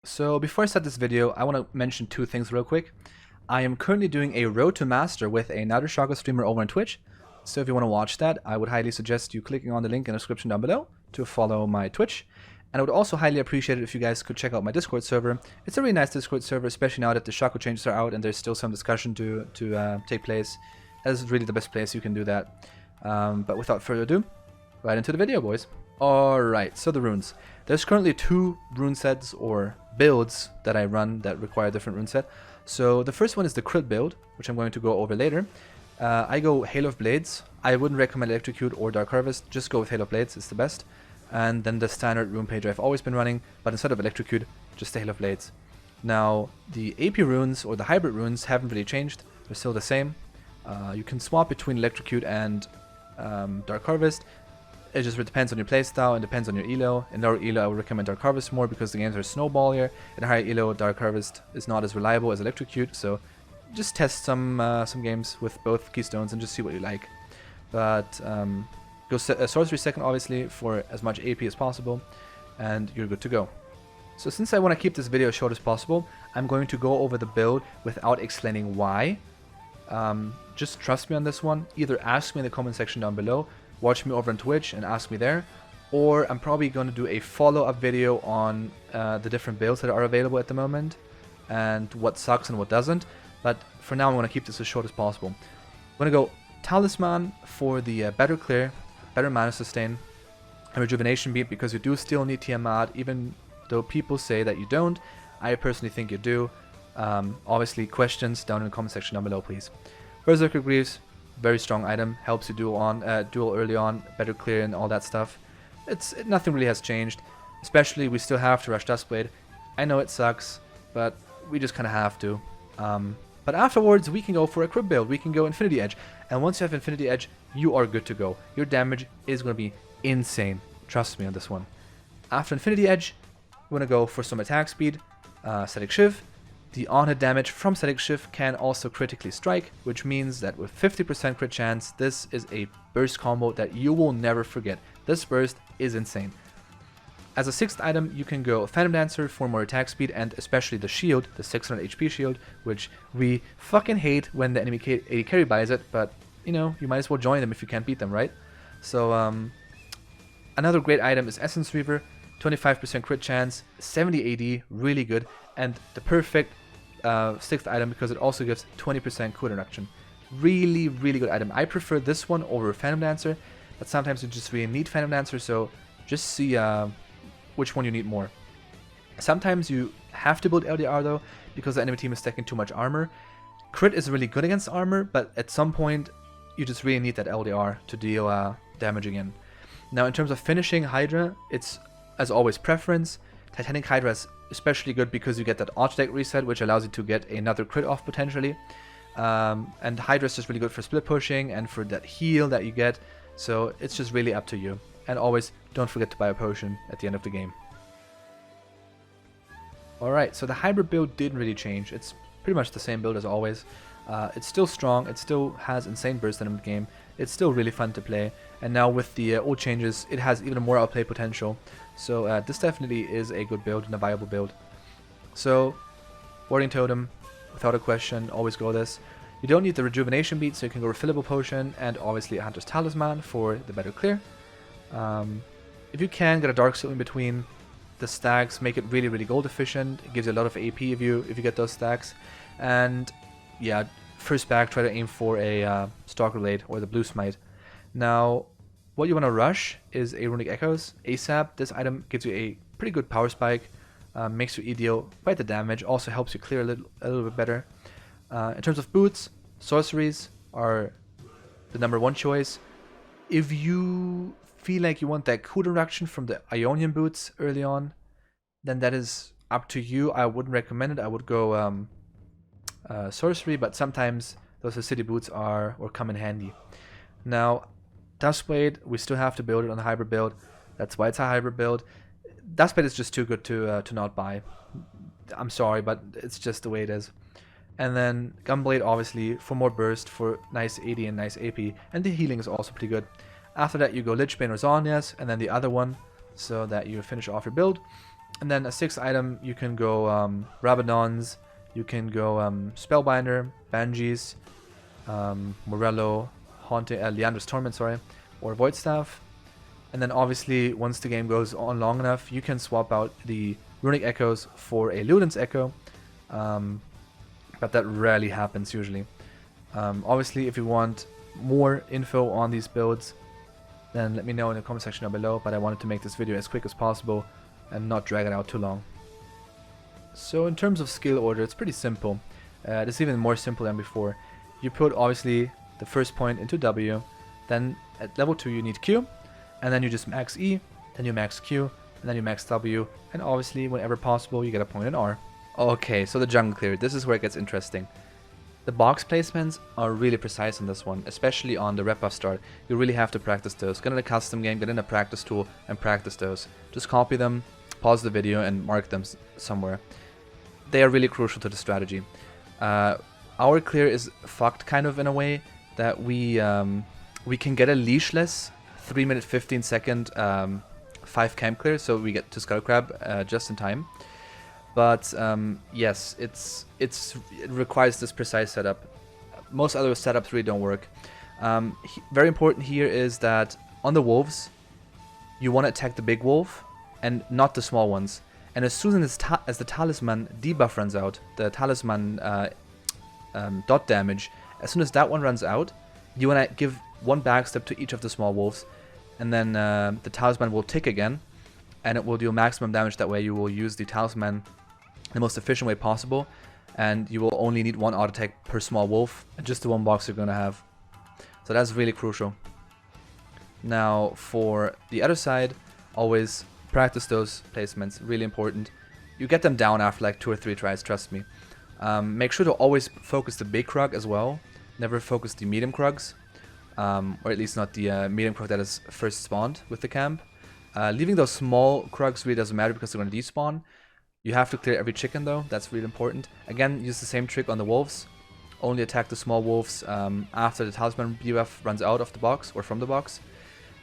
So before I start this video, I want to mention two things real quick. I am currently doing a Road to Master with another Shaco streamer over on Twitch. So if you want to watch that, I would highly suggest you clicking on the link in the description down below to follow my Twitch. And I would also highly appreciate it if you guys could check out my Discord server. It's a really nice Discord server, especially now that the Shaco changes are out and there's still some discussion to take place. That is really the best place you can do that. But without further ado, right into the video, boys. Alright, so the runes. There's currently two rune sets or builds that I run that require a different rune set. So the first one is the crit build, which I'm going to go over later. I go Hail of Blades. I wouldn't recommend Electrocute or Dark Harvest, just go with Hail of Blades, it's the best. And then the standard rune page I've always been running, but instead of Electrocute, just the Hail of Blades. Now, the AP runes or the hybrid runes haven't really changed, they're still the same. You can swap between Electrocute and Dark Harvest. It just depends on your playstyle and depends on your elo. In lower elo, I would recommend Dark Harvest more because the games are snowballier. In higher elo, Dark Harvest is not as reliable as Electrocute, so just test some games with both keystones and just see what you like. But go Sorcery second, obviously, for as much AP as possible, and you're good to go. So since I want to keep this video as short as possible, I'm going to go over the build without explaining why. Just trust me on this one. Either ask me in the comment section down below, watch me over on Twitch and ask me there, or I'm probably going to do a follow-up video on the different builds that are available at the moment and what sucks and what doesn't. But for now, I'm going to keep this as short as possible. I'm going to go Talisman for the better clear, better mana sustain, and rejuvenation beat because you do still need Tiamat, even though people say that you don't. I personally think you do. Obviously, questions down in the comment section down below, please. Berserker Greaves, very strong item, helps you duel early on, better clear and all that stuff. Nothing really has changed, especially we still have to rush Duskblade. I know it sucks, but we just kind of have to. But afterwards we can go for a crit build, we can go Infinity Edge, and once you have Infinity Edge, you are good to go. Your damage is going to be insane, trust me on this one. After Infinity Edge, we're going to go for some attack speed, Static Shiv. The on-hit damage from Static Shift can also critically strike, which means that with 50% crit chance, this is a burst combo that you will never forget. This burst is insane. As a sixth item, you can go Phantom Dancer for more attack speed and especially the shield, the 600 HP shield, which we fucking hate when the enemy AD carry buys it, but you know, you might as well join them if you can't beat them, right? So another great item is Essence Reaver, 25% crit chance, 70 AD, really good, and the perfect sixth item because it also gives 20% cooldown reduction. Really, really good item. I prefer this one over Phantom Dancer, but sometimes you just really need Phantom Dancer, so just see which one you need more. Sometimes you have to build LDR though, because the enemy team is stacking too much armor. Crit is really good against armor, but at some point you just really need that LDR to deal damage again. Now in terms of finishing Hydra, it's as always preference. Titanic Hydra is especially good because you get that auto deck reset, which allows you to get another crit off potentially. And Hydra is just really good for split pushing and for that heal that you get. So it's just really up to you. And always don't forget to buy a potion at the end of the game. Alright, so the hybrid build didn't really change. It's pretty much the same build as always. It's still strong, it still has insane burst in the game. It's still really fun to play. And now with the old changes, it has even more outplay potential. So this definitely is a good build and a viable build. So, Warding Totem, without a question, always go this. You don't need the Rejuvenation beat, so you can go Refillable Potion and obviously a Hunter's Talisman for the better clear. If you can, get a Dark Seal in between the stacks, make it really, really gold efficient. It gives you a lot of AP if you get those stacks. And yeah, first back, try to aim for a Stalker Blade or the Blue Smite. Now, what you want to rush is a Runic Echoes ASAP. This item gives you a pretty good power spike, makes your E deal quite the damage, also helps you clear a little bit better. In terms of boots, sorceries are the #1 choice. If you feel like you want that cooldown reduction from the Ionian boots early on, then that is up to you. I wouldn't recommend it. I would go sorcery, but sometimes those city boots come in handy. Now, Duskblade, we still have to build it on the hybrid build. That's why it's a hybrid build. Duskblade is just too good to not buy. I'm sorry, but it's just the way it is. And then Gunblade, obviously, for more burst, for nice AD and nice AP. And the healing is also pretty good. After that, you go Lichbane or Zhonya's, and then the other one, so that you finish off your build. And then a 6th item, you can go Rabadons, you can go Spellbinder, Banshees, Morello, Haunting, Leandra's Torment, sorry, or Void Staff. And then obviously, once the game goes on long enough, you can swap out the Runic Echoes for a Luden's Echo, but that rarely happens usually. Obviously, if you want more info on these builds, then let me know in the comment section down below, but I wanted to make this video as quick as possible and not drag it out too long. So in terms of skill order, it's pretty simple. It's even more simple than before. You put obviously the first point into W, then at level 2 you need Q, and then you just max E, then you max Q, and then you max W, and obviously whenever possible you get a point in R. Okay, so the jungle clear, this is where it gets interesting. The box placements are really precise on this one, especially on the rep buff start. You really have to practice those. Get in a custom game, get in a practice tool, and practice those. Just copy them, pause the video, and mark them somewhere. They are really crucial to the strategy. Our clear is fucked kind of in a way that we can get a leashless 3 minute 15 second 5 camp clear, so we get to Skull Crab just in time. But yes, it requires this precise setup. Most other setups really don't work. Very important here is that on the wolves, you want to attack the big wolf and not the small ones. And as soon as the talisman debuff runs out, the talisman dot damage, as soon as that one runs out, you want to give one backstep to each of the small wolves, and then the talisman will tick again, and it will do maximum damage. That way you will use the talisman the most efficient way possible, and you will only need one auto attack per small wolf, and just the one box you're gonna have. So that's really crucial. Now for the other side, always practice those placements, really important. You get them down after like 2 or 3 tries, trust me. Make sure to always focus the big Krug as well, never focus the medium Krugs, or at least not the medium Krug that is first spawned with the camp. Leaving those small Krugs really doesn't matter because they're gonna despawn. You have to clear every chicken though, that's really important. Again, use the same trick on the wolves. Only attack the small wolves after the talisman buff runs out of the box or from the box.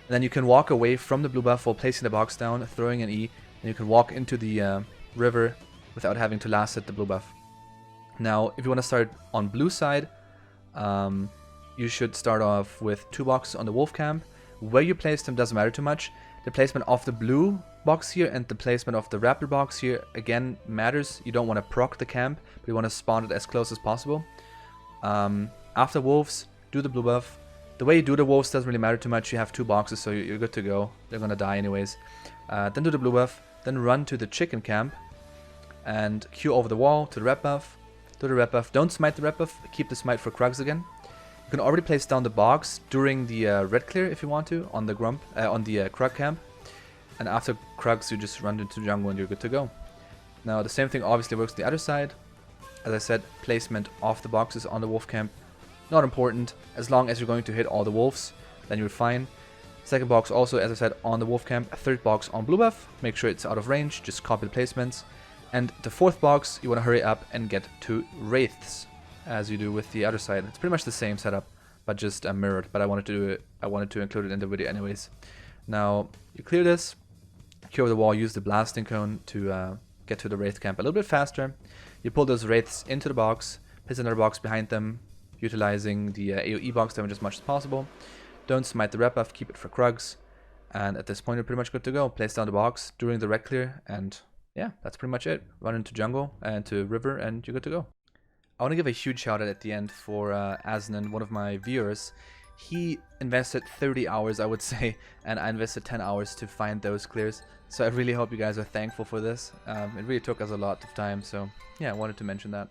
And then you can walk away from the blue buff while placing the box down, throwing an E, and you can walk into the river without having to last hit the blue buff. Now, if you want to start on blue side, you should start off with 2 boxes on the wolf camp. Where you place them doesn't matter too much. The placement of the blue box here and the placement of the raptor box here again matters. You don't want to proc the camp, but you want to spawn it as close as possible. After wolves, do the blue buff. The way you do the wolves doesn't really matter too much. You have 2 boxes, so you're good to go. They're gonna die anyways. Then do the blue buff. Then run to the chicken camp and queue over the wall to the rep buff. Do the rep buff. Don't smite the rep buff. Keep the smite for Krugs again. You can already place down the box during the red clear if you want to on the Krug camp. And after Krugs, you just run into jungle and you're good to go. Now the same thing obviously works on the other side. As I said, placement of the boxes on the wolf camp, not important. As long as you're going to hit all the wolves, then you're fine. Second box also, as I said, on the wolf camp. Third box on blue buff. Make sure it's out of range. Just copy the placements. And the 4th box, you want to hurry up and get 2 wraiths, as you do with the other side. It's pretty much the same setup, but just mirrored. But I wanted to do it. I wanted to include it in the video anyways. Now you clear this, cure over the wall. Use the blasting cone to get to the wraith camp a little bit faster. You pull those wraiths into the box, place another box behind them, utilizing the AoE box damage as much as possible. Don't smite the rep buff, keep it for Krugs. And at this point, you're pretty much good to go. Place down the box during the red clear, and yeah, that's pretty much it. Run into jungle and to river, and you're good to go. I want to give a huge shout out at the end for Asnan, one of my viewers. He invested 30 hours, I would say, and I invested 10 hours to find those clears. So I really hope you guys are thankful for this. It really took us a lot of time, so yeah, I wanted to mention that.